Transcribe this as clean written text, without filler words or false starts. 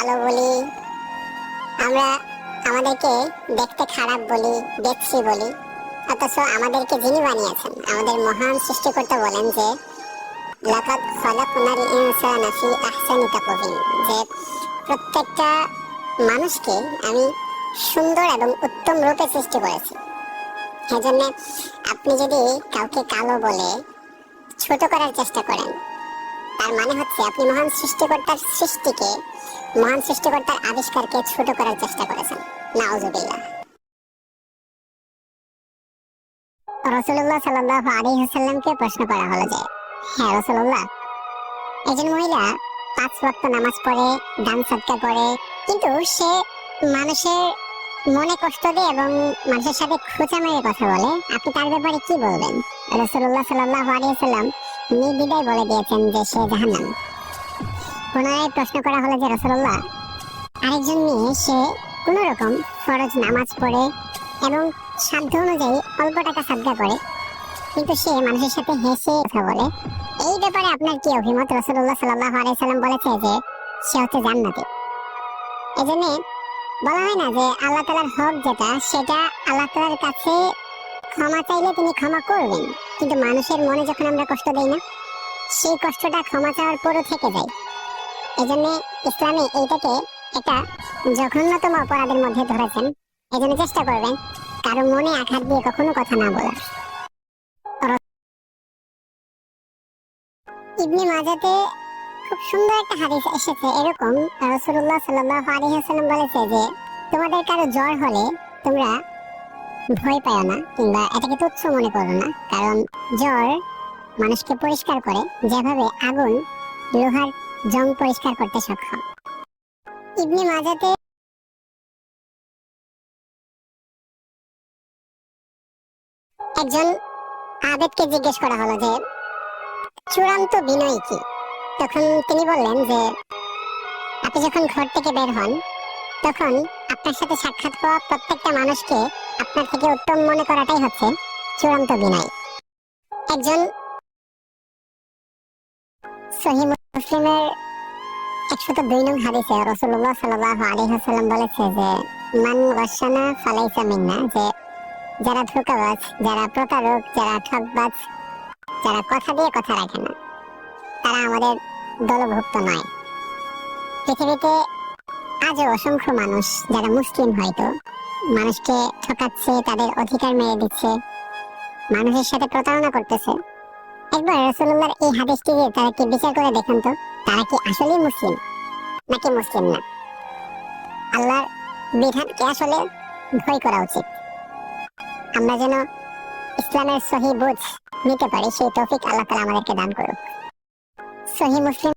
কালো বলি, আমরা আমাদেরকে দেখতে খারাপ বলি, দেখছি বলি। অথচ আমাদেরকে যিনি বানিয়েছেন, আমাদের মহান সৃষ্টিকর্তা বলেন যে লাকাদ খালাকনাল ইনসানা ফি আহসানি তাকওয়িম, যে প্রত্যেকটা মানুষকে আমি সুন্দর এবং উত্তম রূপে সৃষ্টি করেছি। সেজন্য আপনি যদি কাউকে কালো বলে ছোট করার চেষ্টা করেন, তার মানে হচ্ছে আপনি মহান সৃষ্টিকর্তার সৃষ্টিকে, মহান সৃষ্টিকর্তার আবিষ্কারকে ছোট করার চেষ্টা করেছেন। নাউজুবিল্লাহ। রাসূলুল্লাহ সাল্লাল্লাহু আলাইহি ওয়াসাল্লামকে প্রশ্ন করা হলো যে, হ্যাঁ রাসূলুল্লাহ, একজন মহিলা 5 ওয়াক্ত নামাজ পড়ে, দান সদকা করে, কিন্তু সে মানুষের মনে কষ্ট দেয় এবং মানুষের সাথে খোঁচা মেরে কথা বলে, আপনি তার ব্যাপারে কি বলবেন? রাসূলুল্লাহ সাল্লাল্লাহু আলাইহি ওয়াসাল্লাম নির্দ্বিধায় বলে দিয়েছেন যে সে জাহান্নামী। পুনরায় প্রশ্ন করা হলো যে রাসূলুল্লাহ, আরেকজন মেয়ে, সে কোন রকম ফরজ নামাজ পড়ে এবং সাধ্য অনুযায়ী অল্প টাকা সাদকা করে, কিন্তু সে মানুষের সাথে হেসে কথা বলে, এই ব্যাপারে আপনার কি অভিমত? রাসূলুল্লাহ সাল্লাল্লাহু আলাইহি সাল্লাম বলেছে যে সে হচ্ছে জান্নাতি। এজন্য বলা হয় না যে আল্লাহ তাআলার হক যেটা, সেটা আল্লাহ তাআলার কাছে ক্ষমা চাইলে তিনি ক্ষমা করবেন, কিন্তু মানুষের মনে যখন আমরা কষ্ট দেই না, সেই কষ্টটা ক্ষমা চাওয়ার পরও থেকে যায়। এজন্য ইসলামে এইটাকে একটা জঘন্যতম অপরাধের মধ্যে ধরেছেন। এজন্য চেষ্টা করবেন কারো মনে আঘাত দিয়ে কখনো কথা না বলার। ইবনে মাজাতে খুব সুন্দর একটা হাদিস এসেছে এরকম, রাসূলুল্লাহ সাল্লাল্লাহু আলাইহি ওয়াসাল্লাম বলেছে যে তোমাদের কারো জ্বর হলে তোমরা ভয় পাও না কিংবা এটাকে তুচ্ছ মনে করো না, কারণ জ্বর মানুষকে পরিষ্কার করে যেভাবে আগুন লোহার জং পরিষ্কার করতে সক্ষম। ইবনে মাজাতে একজন আবেদকে জিজ্ঞেস করা হলো যে চূড়ান্ত বিনয় কি? তখন তিনি বললেন যে আপনি যখন ঘর থেকে বের হন, তখন আপনার সাথে সাক্ষাৎ হওয়া প্রত্যেকটা মানুষকে আপনার থেকে উত্তম মনে করাটাই হচ্ছে চূড়ান্ত বিনয়। একজন সহিহ মুসলিমের 102 নং হাদিসে রাসূলুল্লাহ সাল্লাল্লাহু আলাইহি ওয়াসাল্লাম বলেছে যে মান গাশানা ফালাইসা মিন্না, যে যারা ধোঁকাবাজ, যারা প্রতারক, যারা ঠকবাজ, যারা কথা দিয়ে কথা রাখে না, তারা আমাদের দলভুক্ত নয়। পৃথিবীতে আজও অসংখ্য মানুষ যারা মুসলিম হয়তো মানুষকে ঠকাচ্ছে, তাদের অধিকার মেরে দিচ্ছে, মানুষের সাথে প্রতারণা করতেছে। একবার রাসূলুল্লাহর এই হাদিসটিকে তারা কি বিচার করে দেখেন তো, তারা কি আসলেই মুসলিম নাকি মুসলিম না? আল্লাহর বিধানকে আসলে ভয় করা উচিত। আমরা যেন ইসলামের সহি বুঝ নিতে পারি, সেই তৌফিক আল্লাহ তাআলা আমাদেরকে দান করুক। সহিহ মুসলিম